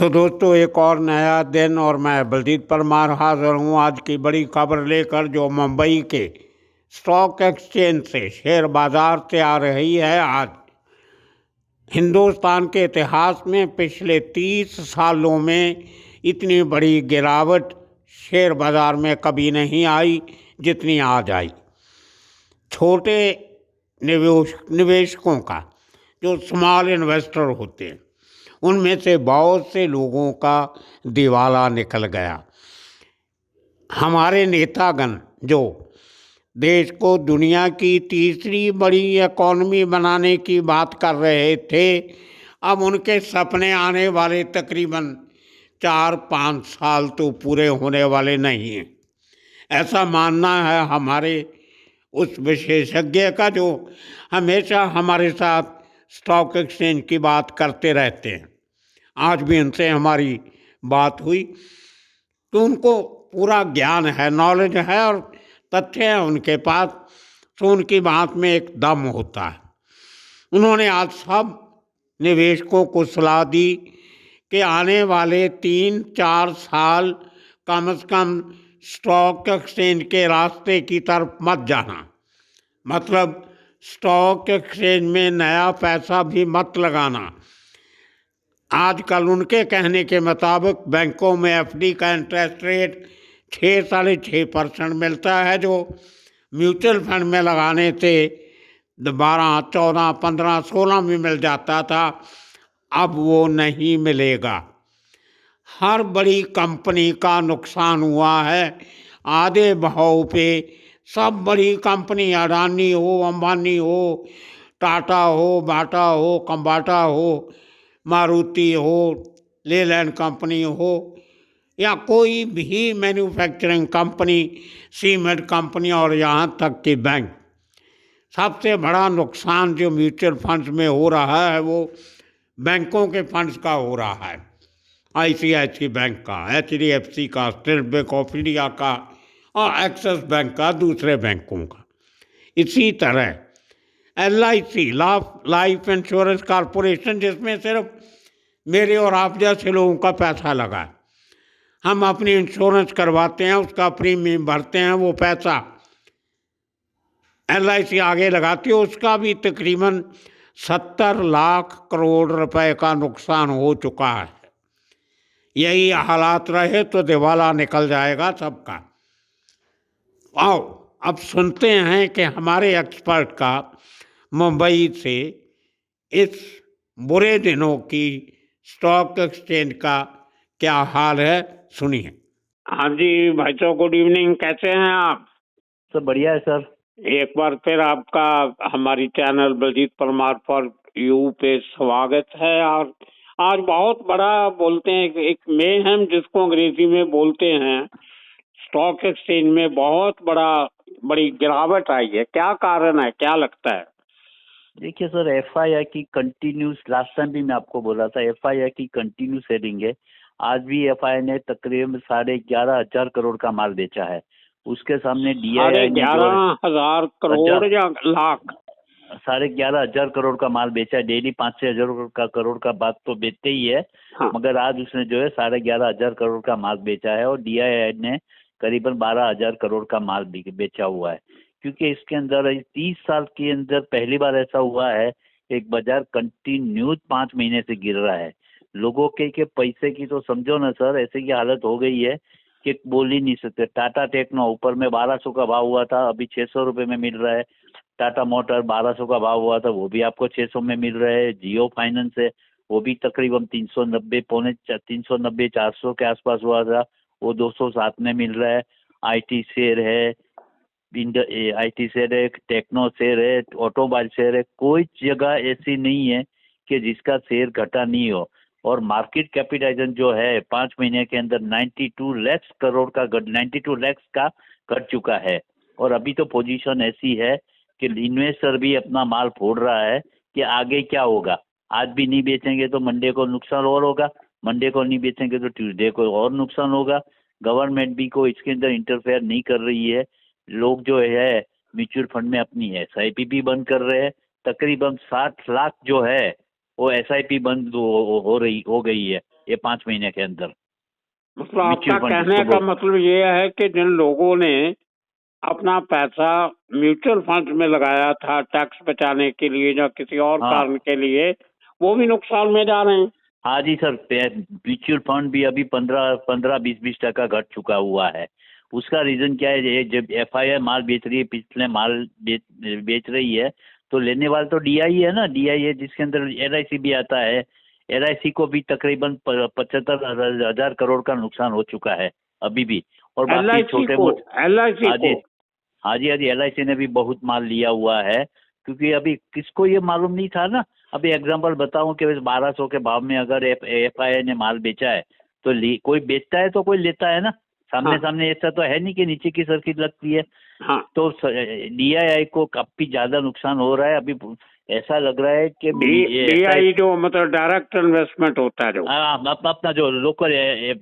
सो दोस्तों, एक और नया दिन और मैं बलजीत परमार हाजिर हूँ आज की बड़ी खबर लेकर, जो मुंबई के स्टॉक एक्सचेंज से शेयर बाजार से आ रही है। आज हिंदुस्तान के इतिहास में पिछले 30 सालों में इतनी बड़ी गिरावट शेयर बाजार में कभी नहीं आई जितनी आज आई। छोटे निवेशकों का, जो स्मॉल इन्वेस्टर होते हैं, उनमें से बहुत से लोगों का दिवाला निकल गया। हमारे नेतागण जो देश को दुनिया की तीसरी बड़ी इकॉनमी बनाने की बात कर रहे थे, अब उनके सपने आने वाले तकरीबन 4-5 साल तो पूरे होने वाले नहीं हैं। ऐसा मानना है हमारे उस विशेषज्ञ का जो हमेशा हमारे साथ स्टॉक एक्सचेंज की बात करते रहते हैं। आज भी उनसे हमारी बात हुई तो उनको पूरा ज्ञान है, नॉलेज है और तथ्य है उनके पास, तो उनकी बात में एक दम होता है। उन्होंने आज सब निवेशकों को सलाह दी कि आने वाले 3-4 साल कम से कम स्टॉक एक्सचेंज के रास्ते की तरफ मत जाना। मतलब स्टॉक एक्सचेंज में नया पैसा भी मत लगाना। आजकल उनके कहने के मुताबिक बैंकों में एफडी का इंटरेस्ट रेट 6-6.5% मिलता है, जो म्यूचुअल फंड में लगाने से 12, 14, 15, 16 में मिल जाता था। अब वो नहीं मिलेगा। हर बड़ी कंपनी का नुकसान हुआ है आधे भाव पे। सब बड़ी कंपनी, अडानी हो, अंबानी हो, टाटा हो, बाटा हो, कंबाटा हो, मारुति हो, लेलैंड कंपनी हो, या कोई भी मैन्युफैक्चरिंग कंपनी, सीमेंट कंपनी और यहाँ तक कि बैंक, सबसे बड़ा नुकसान जो म्यूचुअल फंड्स में हो रहा है वो बैंकों के फंड्स का हो रहा है। आईसीआईसी बैंक का, एचडीएफसी का, स्टेट बैंक ऑफ इंडिया का और एक्सिस बैंक का, दूसरे बैंकों का। इसी तरह एलआईसी, लाइफ इंश्योरेंस कॉरपोरेशन, जिसमें सिर्फ मेरे और आप जैसे लोगों का पैसा लगा है, हम अपनी इंश्योरेंस करवाते हैं, उसका प्रीमियम भरते हैं, वो पैसा एलआईसी आगे लगाती है, उसका भी तकरीबन 70 लाख करोड़ रुपए का नुकसान हो चुका है। यही हालात रहे तो दिवाला निकल जाएगा सबका। आओ अब सुनते हैं कि हमारे एक्सपर्ट का मुंबई से इस बुरे दिनों की स्टॉक एक्सचेंज का क्या हाल है, सुनिए। हाँ जी भाई साहब, गुड इवनिंग, कैसे हैं आप? सब बढ़िया है सर। एक बार फिर आपका हमारी channel Baljeet Parmar for you पे स्वागत है। और आज बहुत बड़ा बोलते हैं, एक मेहम जिसको अंग्रेजी में बोलते हैं, स्टॉक एक्सचेंज में बहुत बड़ी गिरावट आई है। क्या कारण है, क्या लगता है? देखिए सर, एफआईआई की कंटिन्यूस, लास्ट टाइम भी मैं आपको बोला था, एफआईआई की कंटिन्यू सेलिंग है। आज भी एफआईआई ने तकरीबन 11,500 करोड़ का माल बेचा है। उसके सामने डीआईआई ने 11,500 करोड़ या लाख? 11,500 करोड़ का माल बेचा है। डेली 5-6 हजार करोड़ का बात तो बेचते ही है। हाँ। मगर आज उसने जो है 11,500 करोड़ का माल बेचा है और डीआईआई ने करीबन 12,000 करोड़ का माल बेचा हुआ है। क्योंकि इसके अंदर 30 साल के अंदर पहली बार ऐसा हुआ है, एक बाजार कंटिन्यू 5 महीने से गिर रहा है। लोगों के पैसे की तो समझो ना सर, ऐसे की हालत हो गई है कि बोल ही नहीं सकते। टाटा टेक्नो ऊपर में 1200 का भाव हुआ था, अभी 600 रुपये में मिल रहा है। टाटा मोटर 1200 का भाव हुआ था, वो भी आपको 600 में मिल रहा है। जियो फाइनेंस है, वो भी तकरीबन 390, 400 के आसपास हुआ था, वो 207 में मिल रहा है। आईटी शेयर है, टेक्नो शेयर है, ऑटोमोबाइल शेयर है। कोई जगह ऐसी नहीं है कि जिसका शेयर घटा नहीं हो। और मार्केट कैपिटलाइजेशन जो है 5 महीने के अंदर 92 लाख करोड़ का 92 लाख का घट चुका है। और अभी तो पोजीशन ऐसी है कि इन्वेस्टर भी अपना माल फोड़ रहा है कि आगे क्या होगा। आज भी नहीं बेचेंगे तो मंडे को नुकसान और होगा, मंडे को नहीं बेचेंगे तो ट्यूसडे को और नुकसान होगा। गवर्नमेंट भी को इसके अंदर इंटरफेयर नहीं कर रही है। लोग जो है म्यूचुअल फंड में अपनी एसआईपी भी बंद कर रहे हैं। तकरीबन 60 लाख जो है वो एसआईपी बंद हो गई है। ये 5 महीने के अंदर। मतलब आपका म्यूचुअल फंड कहने जिसको का बोल, मतलब ये है कि जिन लोगों ने अपना पैसा म्यूचुअल फंड में लगाया था टैक्स बचाने के लिए या किसी और हाँ कारण के लिए, वो भी नुकसान में जा रहे हैं। हाँ जी सर, म्यूचुअल फंड भी अभी 15-20% घट चुका हुआ है। उसका रीजन क्या है? ये जब एफआईआई माल बेच रही है, पिछले माल बेच रही है, तो लेने वाला तो डीआई है ना, डीआई है जिसके अंदर एलआईसी भी आता है। एलआईसी को भी तकरीबन 75,000 करोड़ का नुकसान हो चुका है अभी भी। और बाकी एलआईसी छोटे को मोटे, एलआईसी हाँ जी, को हाँ जी, हाँ जी, एलआईसी ने भी बहुत माल लिया हुआ है, क्योंकि अभी किसको ये मालूम नहीं था ना। अभी एग्जांपल बताऊं कि 1200 के भाव में अगर एफआईआई ने माल बेचा है, तो कोई बेचता है तो कोई लेता है ना। सामने हाँ सामने ऐसा तो है नहीं कि नीचे की सर्किट लगती है। हाँ तो डीआईआई को काफी ज्यादा नुकसान हो रहा है अभी। ऐसा लग रहा है कि ये डीआई जो मतलब डायरेक्ट इन्वेस्टमेंट होता है, जो अपना जो लोकल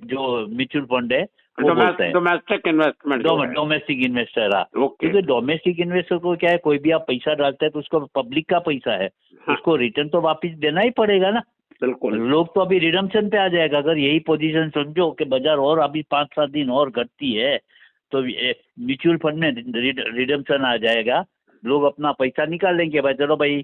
जो म्यूचुअल फंड है वो बोलते हैं डोमेस्टिक इन्वेस्टमेंट जो है। Domestic investor. हाँ, ओके। क्योंकि डोमेस्टिक इन्वेस्टर को क्या है, कोई भी आप पैसा डालता है तो उसको पब्लिक का पैसा है, हाँ उसको रिटर्न तो वापस देना ही पड़ेगा ना। बिल्कुल। लोग तो अभी रिडम्पशन पे आ जाएगा। अगर यही पोजीशन समझो कि बाजार और अभी 5-7 दिन और घटती है, तो म्यूचुअल फंड में रिडम्पशन आ जाएगा। लोग अपना पैसा निकाल लेंगे, भाई चलो भाई,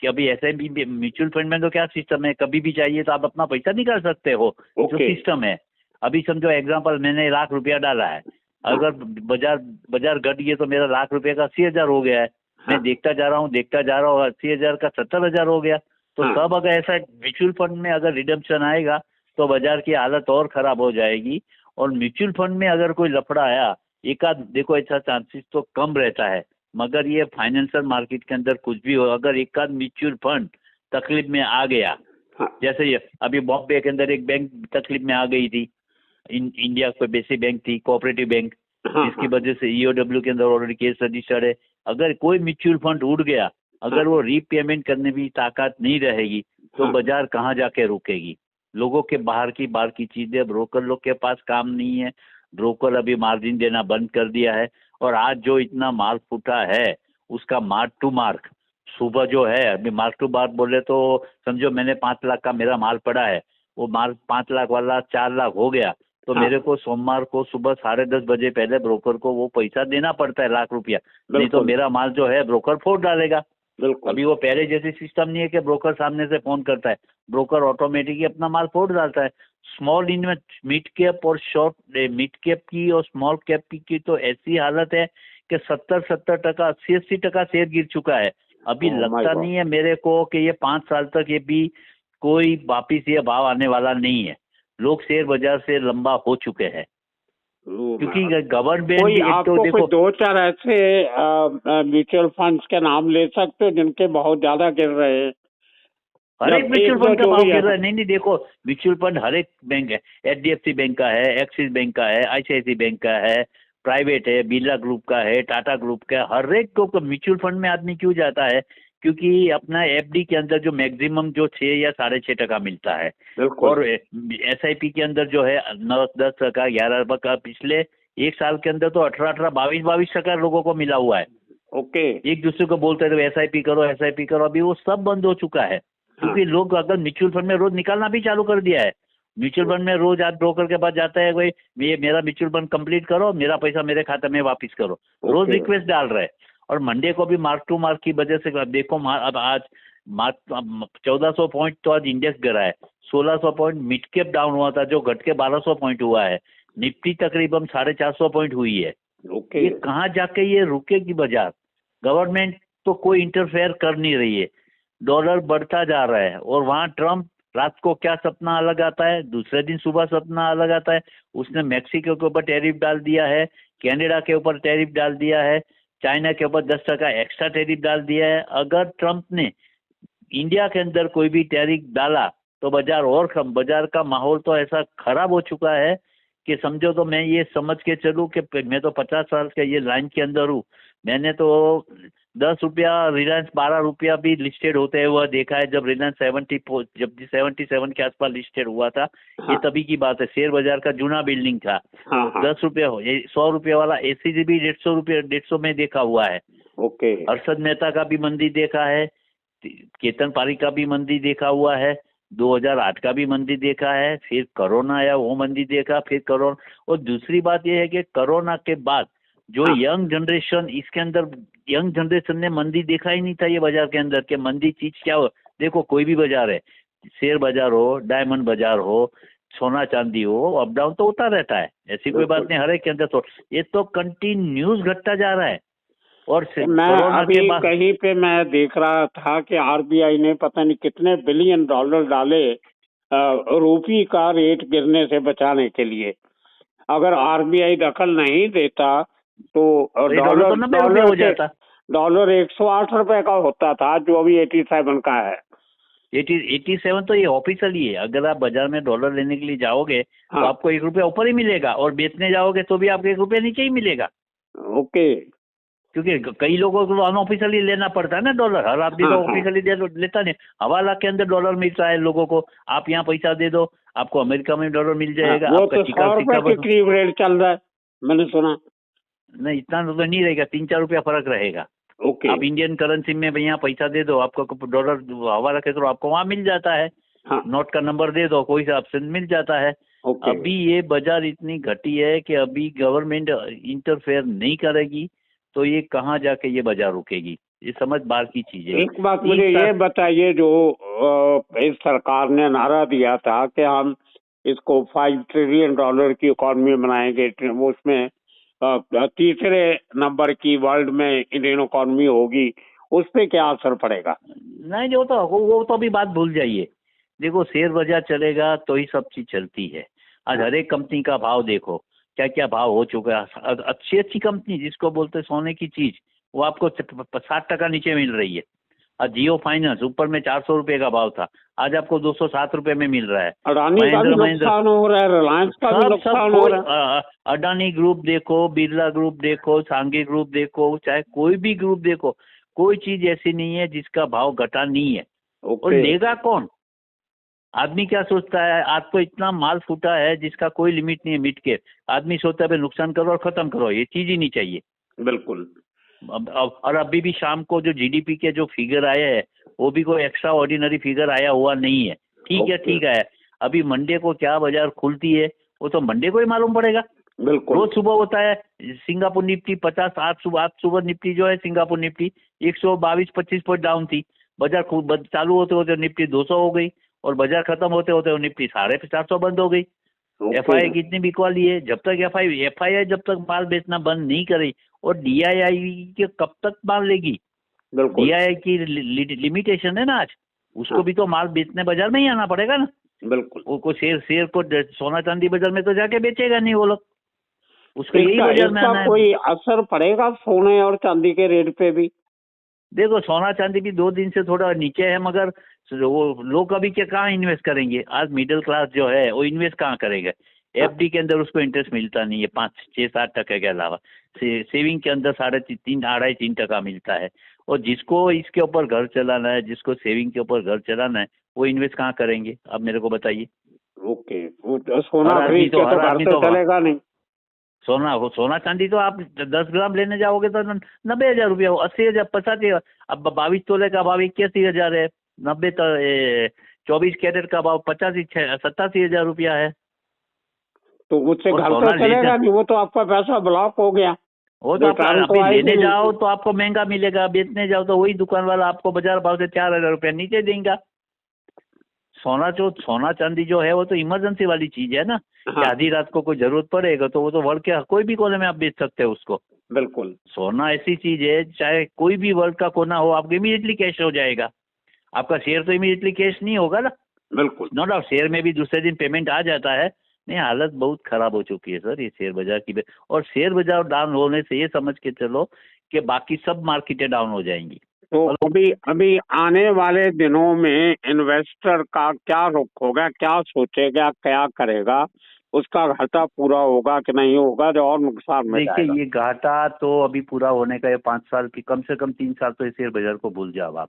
कि अभी ऐसे भी म्यूचुअल फंड में तो क्या सिस्टम है, कभी भी चाहिए तो आप अपना पैसा निकाल सकते हो, जो ओके। सिस्टम है। अभी समझो एग्जांपल, मैंने ₹1,00,000 डाला है, अगर बाजार बाजार घट गई तो मेरा ₹1,00,000 का 80,000 हो गया है। मैं देखता जा रहा हूँ 80,000 का 70,000 हो गया। तो तब अगर ऐसा म्यूचुअल फंड में अगर रिडम्पशन आएगा तो बाजार की हालत और खराब हो जाएगी। और म्यूचुअल फंड में अगर कोई लफड़ा आया, एक आध, देखो ऐसा चांसेस तो कम रहता है, मगर ये फाइनेंशियल मार्केट के अंदर कुछ भी हो, अगर एक आध म्यूचुअल फंड तकलीफ में आ गया, जैसे ये अभी बॉम्बे के अंदर एक बैंक तकलीफ में आ गई थी, इंडिया कोई बेसिक बैंक थी, कोऑपरेटिव बैंक, जिसकी वजह से ईओडब्ल्यू के अंदर ऑलरेडी केस रजिस्टर्ड है। अगर कोई म्यूचुअल फंड उड़ गया, अगर वो रीपेमेंट करने की ताकत नहीं रहेगी, तो बाजार कहाँ जाके रुकेगी। लोगों के बाहर की चीजें, ब्रोकर लोग के पास काम नहीं है, ब्रोकर अभी मार्जिन देना बंद कर दिया है। और आज जो इतना माल फूटा है, उसका मार्क टू मार्क सुबह जो है, अभी मार्क टू मार्क बोले तो समझो मैंने 5 लाख का मेरा माल पड़ा है, वो माल 5 लाख वाला 4 लाख हो गया, तो मेरे को सोमवार को सुबह 10:30 बजे पहले ब्रोकर को वो पैसा देना पड़ता है, ₹1,00,000, नहीं तो मेरा माल जो है ब्रोकर फोड़ डालेगा। अभी वो पहले जैसे सिस्टम नहीं है कि ब्रोकर सामने से फोन करता है, ब्रोकर ऑटोमेटिकली अपना माल फोड़ डालता है। स्मॉल इन्वेस्ट, मिड कैप और शॉर्ट, मिड कैप की और स्मॉल कैप की तो ऐसी हालत है कि 70-70%, 80-80% शेयर गिर चुका है। अभी लगता नहीं है मेरे को कि ये 5 साल तक ये भी कोई वापिस ये भाव आने वाला नहीं है। लोग शेयर बाजार से लंबा हो चुके हैं, क्योंकि गवर्नमेंट कोई एक तो आपको देखो, कोई 2-4 ऐसे म्यूचुअल फंड्स के नाम ले सकते हो जिनके बहुत ज्यादा गिर रहे हैं? हर एक म्यूचुअल फंड का भाव गिर रहा है। नहीं नहीं, देखो म्यूचुअल फंड हर एक बैंक है, एचडीएफसी बैंक का है, एक्सिस बैंक का है, आईसीआईसी बैंक का है, प्राइवेट है, बिरला ग्रुप का है, टाटा ग्रुप का है। हर एक को म्यूचुअल फंड में आदमी क्यों जाता है? क्योंकि अपना एफडी के अंदर जो मैक्सिमम जो 6 या 6.5% मिलता है, और एसआईपी के अंदर जो है 9-10%, 11%, पिछले एक साल के अंदर तो 18-18, 22% लोगों को मिला हुआ है। ओके। एक दूसरे को बोलते थे एसआईपी करो, एसआईपी करो, अभी वो सब बंद हो चुका है। क्योंकि लोग अगर म्यूचुअल फंड में रोज निकालना भी चालू कर दिया है। म्यूचुअल फंड में रोज आज ब्रोकर के पास जाता है, भाई ये मेरा म्यूचुअल फंड कंप्लीट करो, मेरा पैसा मेरे खाते में वापस करो, रोज रिक्वेस्ट डाल रहे हैं। और मंडे को भी मार्क टू मार्क की वजह से देखो, अब आज 1400 पॉइंट तो आज इंडेक्स गिरा है, 1600 पॉइंट मिड कैप डाउन हुआ था, जो घट के 1200 पॉइंट हुआ है। निफ्टी तकरीबन 450 पॉइंट हुई है। ये कहाँ जाके ये रुकेगी बाजार? गवर्नमेंट तो कोई इंटरफेयर कर नहीं रही है, डॉलर बढ़ता जा रहा है। और वहाँ ट्रम्प रात को क्या सपना अलग आता है, दूसरे दिन सुबह सपना अलग आता है। उसने मैक्सिको के ऊपर टैरिफ डाल दिया है, कनाडा के ऊपर टैरिफ डाल दिया है, चाइना के ऊपर 10% एक्स्ट्रा टैरिफ डाल दिया है। अगर ट्रम्प ने इंडिया के अंदर कोई भी टैरिफ डाला तो बाजार और बाजार का माहौल तो ऐसा खराब हो चुका है कि समझो, तो मैं ये समझ के चलूँ कि मैं तो 50 साल के ये लाइन के अंदर हूँ, मैंने तो ₹10, रिलायंस ₹12 भी लिस्टेड होते हुआ देखा है। जब रिलायंस 77 के आसपास लिस्टेड हुआ था, ये तभी की बात है, शेयर बाजार का जूना बिल्डिंग था। ₹10 हो, ये ₹100 वाला एसीजी भी ₹150 में देखा हुआ है। हर्षद मेहता का भी मंदी देखा है, केतन पारी का भी मंदी देखा हुआ है। 2008 का भी मंदी देखा है, फिर कोरोना आया वो मंदी देखा, फिर कोरोना। और दूसरी बात यह है कि कोरोना के बाद जो हाँ। यंग जनरेशन, इसके अंदर यंग जनरेशन ने मंदी देखा ही नहीं था ये बाजार के अंदर कि मंदी चीज क्या हो। देखो कोई भी बाजार है, शेयर बाजार हो, डायमंड बाजार हो, सोना चांदी हो, अप डाउन तो होता रहता है, ऐसी कोई बात नहीं। हर एक के अंदर तो ये तो कंटिन्यूस घटता जा रहा है। और मैं कोरोना अभी के बाद कहीं पे मैं देख रहा था कि आरबीआई ने पता नहीं कितने बिलियन डॉलर डाले रूपी का रेट गिरने से बचाने के लिए। अगर आरबीआई दखल नहीं देता तो वही डॉलर तो 90 रुपये हो जाता। डॉलर 108 रुपए का होता था, जो अभी 87 का है। 87 तो ये ऑफिशियली है। अगर आप बाजार में डॉलर लेने के लिए जाओगे तो हाँ। आपको 1 रुपया ऊपर ही मिलेगा, और बेचने जाओगे तो भी आपको 1 रुपया नीचे ही मिलेगा। ओके। क्योंकि कई लोगों को अनऑफिशियली लेना पड़ता है ना डॉलर, हर आदमी हाँ, तो हाँ। ऑफिशियली लेता नहीं। हवाला के अंदर डॉलर मिल रहा है लोगों को, आप यहाँ पैसा दे दो, आपको अमेरिका में डॉलर मिल जाएगा। वो आपका तो 100 रुपए के करीब रेट चल रहा है, मैंने सुना। नहीं, इतना तो नहीं रहेगा, 3-4 रुपया फर्क रहेगा। ओके। आप इंडियन करेंसी में यहाँ पैसा दे दो, आपको डॉलर हवाला के थ्रू आपको वहाँ मिल जाता है। हाँ। नोट का नंबर दे दो, कोई सा ऑप्शन मिल जाता है। ओके। अभी ये बाजार इतनी घटी है कि अभी गवर्नमेंट इंटरफेयर नहीं करेगी तो ये कहाँ जाके ये बाजार रुकेगी, ये समझ बाहर की चीज है। एक बात मुझे ये बताइए, जो इस सरकार ने नारा दिया था कि हम इसको $5 ट्रिलियन की इकॉनमी बनाएंगे, वो उसमें तीसरे नंबर की वर्ल्ड में इंडियन इकॉनमी होगी, उस पे क्या असर पड़ेगा? नहीं, वो तो अभी बात भूल जाइए। देखो शेयर बाजार चलेगा तो ही सब चीज चलती है। आज हर एक कंपनी का भाव देखो, क्या क्या भाव हो चुका है। अच्छी अच्छी कंपनी जिसको बोलते हैं सोने की चीज, वो आपको 60% नीचे मिल रही है। आज जियो फाइनेंस ऊपर में 400 रुपए का भाव था, आज आपको 207 रुपए में मिल रहा है। अडानी का भी नुकसान हो रहा है, रिलायंस का भी नुकसान हो रहा है। अडानी ग्रुप देखो, बिरला ग्रुप देखो, सांघी ग्रुप देखो, चाहे कोई भी ग्रुप देखो, कोई चीज ऐसी नहीं है जिसका भाव घटा नहीं है। और लेगा कौन? आदमी क्या सोचता है, आज तो इतना माल फूटा है जिसका कोई लिमिट नहीं है। मिट के आदमी सोचता है नुकसान करो और खत्म करो, ये चीज ही नहीं चाहिए। बिल्कुल। और अभी भी शाम को जो जीडीपी के जो फिगर आए हैं वो भी कोई एक्स्ट्रा ऑर्डिनरी फिगर आया हुआ नहीं है। ठीक है, ठीक है। अभी मंडे को क्या बाजार खुलती है वो तो मंडे को ही मालूम पड़ेगा। बिल्कुल। रोज सुबह होता है सिंगापुर निफ्टी 50, आज सुबह निफ्टी जो है सिंगापुर निफ्टी 122-25 पॉइंट डाउन थी। बाजार चालू होते होते निफ्टी 200 हो गई, और बाजार खत्म होते होते निफ्टी 450 बंद हो गई। एफआई कितनी बिकवाली है, जब तक एफआई जब तक माल बेचना बंद नहीं करी, और डीआईआई के कब तक माल लेगी? डीआईआई की लिमिटेशन है ना आज, उसको भी तो माल बेचने बाजार में ही आना पड़ेगा ना। बिल्कुल। वो शेयर को सोना चांदी बाजार में तो जाके बेचेगा नहीं वो लोग, उसको यही बाजार में आना है। कोई असर पड़ेगा सोने और चांदी के रेट पे भी? देखो सोना चांदी भी 2 दिन से थोड़ा नीचे है, मगर वो लोग अभी क्या कहाँ इन्वेस्ट करेंगे? आज मिडिल क्लास जो है वो इन्वेस्ट कहाँ करेगा? एफडी के अंदर उसको इंटरेस्ट मिलता नहीं है 5-6-7% के अलावा। सेविंग के अंदर 3.5-3% मिलता है। और जिसको इसके ऊपर घर चलाना है, जिसको सेविंग के ऊपर घर चलाना है, वो इन्वेस्ट कहाँ करेंगे? अब मेरे को बताइए। ओके। सोना खरीद के तो घर तो चलेगा नहीं। सोना चांदी तो आप 10 ग्राम लेने जाओगे तो 90,000 रुपया हो, 80,000, 85,000। अब 22 तोले का भाव 81,000 है, 24 कैरेट का भाव 87,000 रुपया है। तो उससे घर तो चलेगा नहीं, वो तो आपका पैसा ब्लॉक हो गया। वो तो आप लेने जाओ तो आपको महंगा मिलेगा, बेचने जाओ तो वही दुकान वाला आपको बाजार भाव से 4,000 रुपया नीचे देगा। सोना चांदी जो है वो तो इमरजेंसी वाली चीज है ना। हाँ। आधी रात को कोई जरूरत पड़ेगा तो वो तो वर्ल्ड के कोई भी कोने में आप बेच सकते हो उसको। बिल्कुल। सोना ऐसी चीज है, चाहे कोई भी वर्ल्ड का कोना हो, आपको इमीडिएटली कैश हो जाएगा। आपका शेयर तो इमीडिएटली कैश नहीं होगा ना। बिल्कुल। नो डाउट शेयर में भी दूसरे दिन पेमेंट आ जाता है। नहीं, हालत बहुत खराब हो चुकी है सर ये शेयर बाजार की। और शेयर बाजार डाउन होने से ये समझ के चलो कि बाकी सब मार्केटें डाउन हो जाएंगी। तो अभी आने वाले दिनों में इन्वेस्टर का क्या रुख होगा, क्या सोचेगा, क्या करेगा? उसका घाटा पूरा होगा कि नहीं होगा, जो और नुकसान में जाएगा? देखिए, ये घाटा तो अभी पूरा होने का, ये 5 साल की, कम से कम 3 साल तो शेयर बाजार को भूल जाओ आप।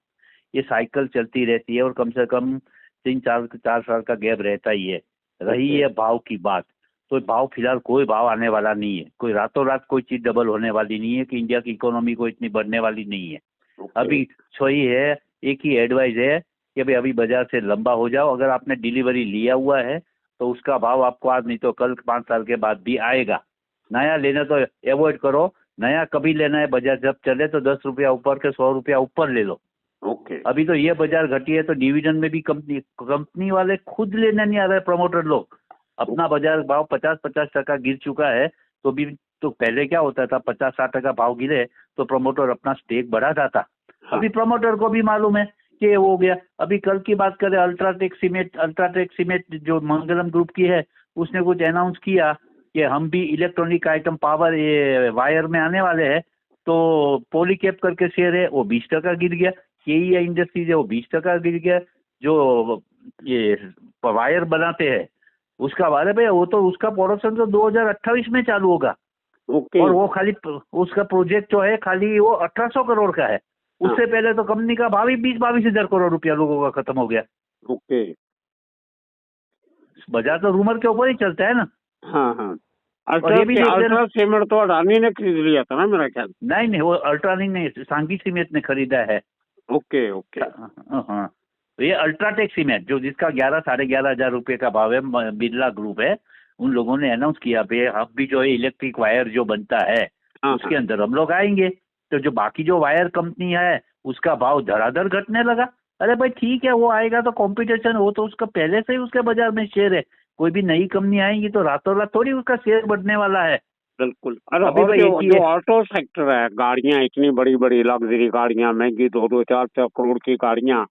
ये साइकिल चलती रहती है और कम से कम 3-4 साल का गैप रहता ही है। रही है भाव की बात, तो भाव फिलहाल कोई भाव आने वाला नहीं है। कोई रातों रात कोई चीज डबल होने वाली नहीं है कि इंडिया की इकोनॉमी को इतनी बढ़ने वाली नहीं है। अभी सही है, एक ही एडवाइस है, कि भाई अभी बाजार से लंबा हो जाओ। अगर आपने डिलीवरी लिया हुआ है तो उसका भाव आपको आज नहीं तो कल 5 साल के बाद भी आएगा। नया लेना तो अवॉइड करो। नया कभी लेना है, बाजार जब चले तो 10 रुपया ऊपर के 100 रुपया ऊपर ले लो। ओके। अभी तो ये बाजार घटी है तो डिवीजन में भी कंपनी वाले खुद लेने नहीं आ रहे, प्रमोटर लोग। अपना बाजार भाव 50-50% गिर चुका है तो भी, तो पहले क्या होता था 50-60% भाव गिरे तो प्रमोटर अपना स्टेक बढ़ाता था। अभी प्रमोटर को भी मालूम है कि ये हो गया। अभी कल की बात करें, अल्ट्राटेक सीमेंट जो मंगलम ग्रुप की है, उसने कुछ अनाउंस किया कि हम भी इलेक्ट्रॉनिक आइटम पावर ये वायर में आने वाले हैं। तो पॉलीकैप करके शेयर है वो 20% गिर गया। केई इंडस्ट्रीज है वो 20% गिर गया। जो ये वायर बनाते हैं उसका वायर भैया, वो तो उसका प्रोडक्शन तो 2028 में चालू होगा। ओके। और वो खाली उसका प्रोजेक्ट जो है खाली वो 1800 करोड़ का है। उससे पहले तो कंपनी का भाव ही 20-22 हजार करोड़ रुपया लोगों का खत्म हो गया। ओके। बाजार तो रूमर के ऊपर ही चलता है ना। हाँ हाँ। और ये भी देख लेना, अल्ट्रा सीमेंट तो अडानी ने खरीद लिया था ना मेरा ख्याल। नहीं वो अल्ट्रानिक नहीं, सांगी सीमेंट ने खरीदा है। Okay okay. हाँ, तो ये अल्ट्राटेक सीमेंट जो जिसका 11-11.5 हजार रुपये का भाव है, बिरला ग्रुप है, उन लोगों ने अनाउंस किया भाई अब भी जो है इलेक्ट्रिक वायर जो बनता है उसके अंदर हम लोग आएंगे। तो जो बाकी जो वायर कंपनी है उसका भाव धड़ाधड़ घटने लगा। अरे भाई ठीक है, वो आएगा तो कंपटीशन हो तो उसका पहले से ही उसके बाजार में शेयर है। कोई भी नई कंपनी आएगी तो रातों रात थोड़ी उसका शेयर बढ़ने वाला है। बिल्कुल। अरे अभी और भाई जो ऑटो सेक्टर है, गाड़ियां इतनी बड़ी बड़ी लग्जरी गाड़ियां, महंगी 2-2 4-4 करोड़ की गाड़ियां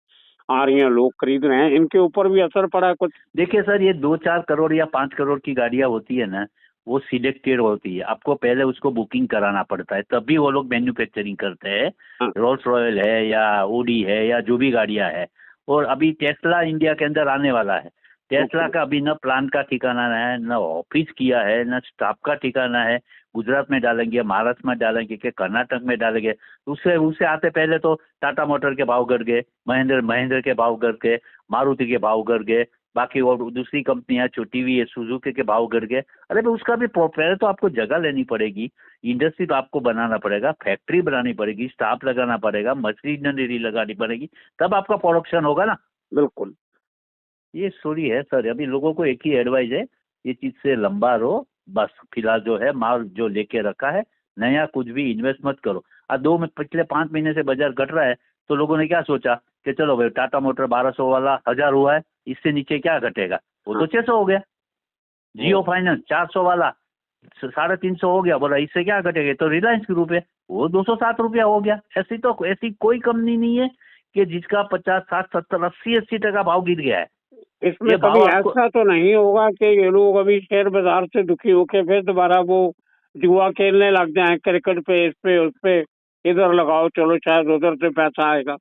आ रही हैं, लोग खरीद रहे हैं, इनके ऊपर भी असर पड़ा है कुछ? देखिए सर, ये 2-4 करोड़ या 5 करोड़ की गाड़ियां होती है ना, वो सिलेक्टेड होती है। आपको पहले उसको बुकिंग कराना पड़ता है तभी वो लोग मैन्युफैक्चरिंग करते हैं। रोल्स रॉयल है या ओडी है या जो भी गाड़ियां है। और अभी टेस्ला इंडिया के अंदर आने वाला है। टेस्ला का अभी न प्लान का ठिकाना है, न ऑफिस किया है, न स्टाफ का ठिकाना है। गुजरात में डालेंगे, महाराष्ट्र में डालेंगे कि कर्नाटक में डालेंगे। उससे आते पहले तो टाटा मोटर के भाव गिर गए, महेंद्र के भाव गिर गए, मारुति के भाव गिर गए, बाकी और दूसरी कंपनियां छोटी हुई है सुजुकी के भाव गिर गए। अरे भाई उसका भी पहले तो आपको जगह लेनी पड़ेगी, इंडस्ट्री तो आपको बनाना पड़ेगा, फैक्ट्री बनानी पड़ेगी, स्टाफ लगाना पड़ेगा, मशीनरी लगानी पड़ेगी, तब आपका प्रोडक्शन होगा ना। बिल्कुल। ये स्टोरी है सर। अभी लोगों को एक ही एडवाइस है, ये चीज से लंबा रहो बस। फिलहाल जो है माल जो लेके रखा है, नया कुछ भी इन्वेस्ट मत करो। पिछले 5 महीने से बाजार घट रहा है तो लोगों ने क्या सोचा कि चलो भाई टाटा मोटर 1200 वाला 1000 हुआ है, इससे नीचे क्या घटेगा, वो तो 600 हो गया। जियो फाइनेंस 400 वाला 350 हो गया, बोला इससे क्या घटेगा, तो रिलायंस ग्रुप है वो 207 रुपया हो गया। ऐसी कोई कंपनी नहीं है कि जिसका 50, 60, 70, 80% भाव गिर गया है। इसमें कभी ऐसा तो नहीं होगा कि ये लोग अभी शेयर बाजार से दुखी होके फिर दोबारा वो जुआ खेलने लग जाए, क्रिकेट पे, इस पे उस पे, इधर लगाओ चलो शायद उधर से पैसा आएगा?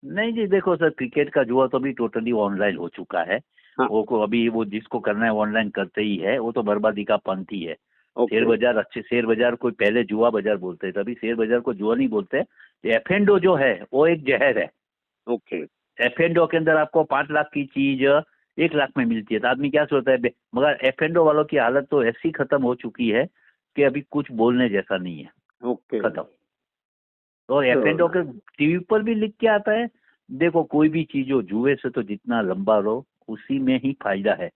नहीं जी, देखो सर, क्रिकेट का जुआ तो अभी टोटली ऑनलाइन हो चुका है। वो अभी वो जिसको करना है ऑनलाइन करते ही है, वो तो बर्बादी का पंथ ही है। शेयर बाजार शेयर बाजार कोई पहले जुआ बाजार बोलते थे, अभी शेयर बाजार को जुआ नहीं बोलते। एफ&ओ जो है वो एक जहर है। ओके। एफ&ओ के अंदर आपको 5 लाख की चीज 1 लाख में मिलती है तो आदमी क्या सोचता है, मगर एफ&ओ वालों की हालत तो ऐसी खत्म हो चुकी है कि अभी कुछ बोलने जैसा नहीं है। ओके। खत्म। और एफ&ओ के टीवी पर भी लिख के आता है, देखो कोई भी चीज हो, जुए से तो जितना लंबा रहो उसी में ही फायदा है।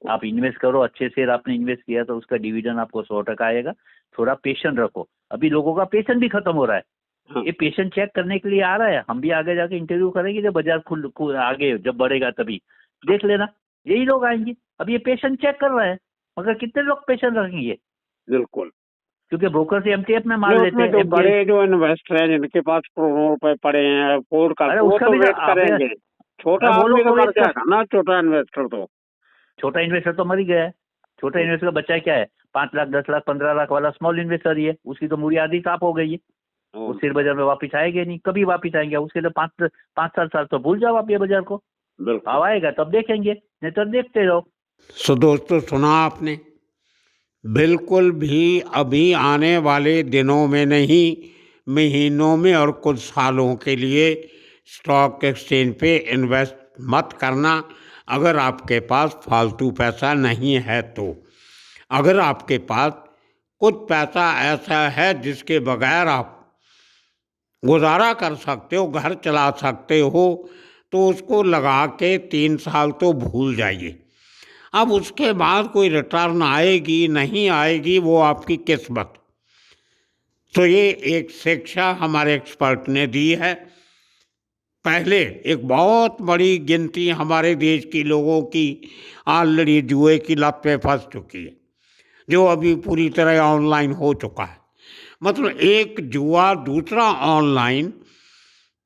आप इन्वेस्ट करो, अच्छे से आपने इन्वेस्ट किया तो उसका डिविडेंड आपको 100% आएगा। थोड़ा पेशेंट रखो। अभी लोगों का पेशेंट भी खत्म हो रहा है। ये पेशेंट चेक करने के लिए आ रहा है। हम भी आगे जाके इंटरव्यू करेंगे जब बाजार खुल आगे जब बढ़ेगा तभी देख लेना, यही लोग आएंगे। अब ये पेशेंट चेक कर रहा है, मगर कितने लोग पेशेंट रखेंगे? बिल्कुल। क्योंकि ब्रोकर से एमटीएफ में माल लेते हैं। जो बड़े जो इन्वेस्टर हैं जिनके पास करोड़ों रुपए पड़े हैं अफोर्ड कर, वो तो वेट करेंगे। छोटा आदमी तो मर जाएगा ना, छोटा इन्वेस्टर तो मर ही गया है। छोटा इन्वेस्टर का बच्चा क्या है, 5 लाख 10 लाख 15 लाख वाला स्मॉल इन्वेस्टर ही है, उसकी तो मूड़ी आधी साफ हो गई है। वो शेयर बाजार में वापिस आएंगे नहीं, कभी वापिस आएंगे? उसके लिए 5-7 साल तो भूल जाओ आप ये बाजार को। भाव आएगा तब देखेंगे, नहीं तो देखते रहो। सो दोस्तों, सुना आपने, बिल्कुल भी अभी आने वाले दिनों में नहीं, महीनों में और कुछ सालों के लिए स्टॉक एक्सचेंज पे इन्वेस्ट मत करना अगर आपके पास फालतू पैसा नहीं है तो। अगर आपके पास कुछ पैसा ऐसा है जिसके बगैर आप गुजारा कर सकते हो, घर चला सकते हो, तो उसको लगा के 3 साल तो भूल जाइए। अब उसके बाद कोई रिटर्न आएगी नहीं आएगी वो आपकी किस्मत। तो ये एक शिक्षा हमारे एक्सपर्ट ने दी है। पहले एक बहुत बड़ी गिनती हमारे देश की लोगों की ऑलरेडी जुए की लत पे फंस चुकी है, जो अभी पूरी तरह ऑनलाइन हो चुका है। मतलब एक जुआ दूसरा ऑनलाइन,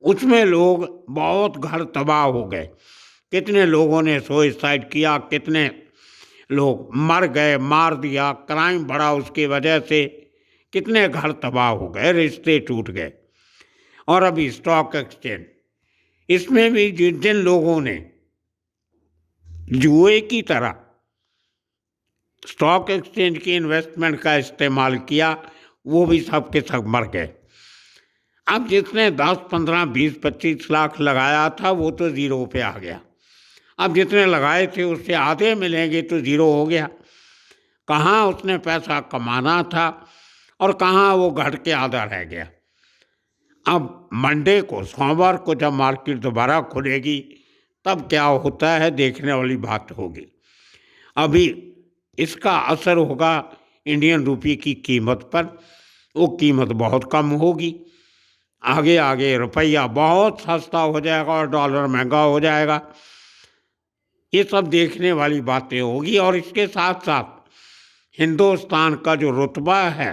उसमें लोग बहुत घर तबाह हो गए। कितने लोगों ने सुसाइड किया, कितने लोग मर गए, मार दिया, क्राइम बढ़ा उसकी वजह से, कितने घर तबाह हो गए, रिश्ते टूट गए। और अभी स्टॉक एक्सचेंज, इसमें भी जिन जिन लोगों ने जुए की तरह स्टॉक एक्सचेंज की इन्वेस्टमेंट का इस्तेमाल किया, वो भी सब के सब मर गए। अब जिसने 10, 15, 20, 25 लाख लगाया था वो तो ज़ीरो पे आ गया। अब जितने लगाए थे उससे आधे मिलेंगे तो ज़ीरो हो गया। कहाँ उसने पैसा कमाना था और कहाँ वो घट के आधा रह गया। अब मंडे को, सोमवार को जब मार्केट दोबारा खुलेगी तब क्या होता है देखने वाली बात होगी। अभी इसका असर होगा इंडियन रुपये की कीमत पर, वो कीमत बहुत कम होगी। आगे आगे रुपया बहुत सस्ता हो जाएगा और डॉलर महंगा हो जाएगा। ये सब देखने वाली बातें होगी। और इसके साथ साथ हिंदुस्तान का जो रुतबा है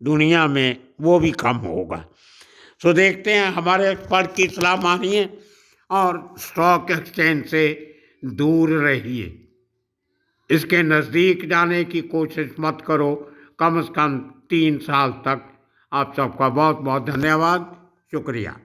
दुनिया में वो भी कम होगा। सो देखते हैं, हमारे एक्सपर्ट की सलाह मानिए और स्टॉक एक्सचेंज से दूर रहिए। इसके नज़दीक जाने की कोशिश मत करो, कम से कम 3 साल तक। आप सबका बहुत बहुत धन्यवाद, शुक्रिया।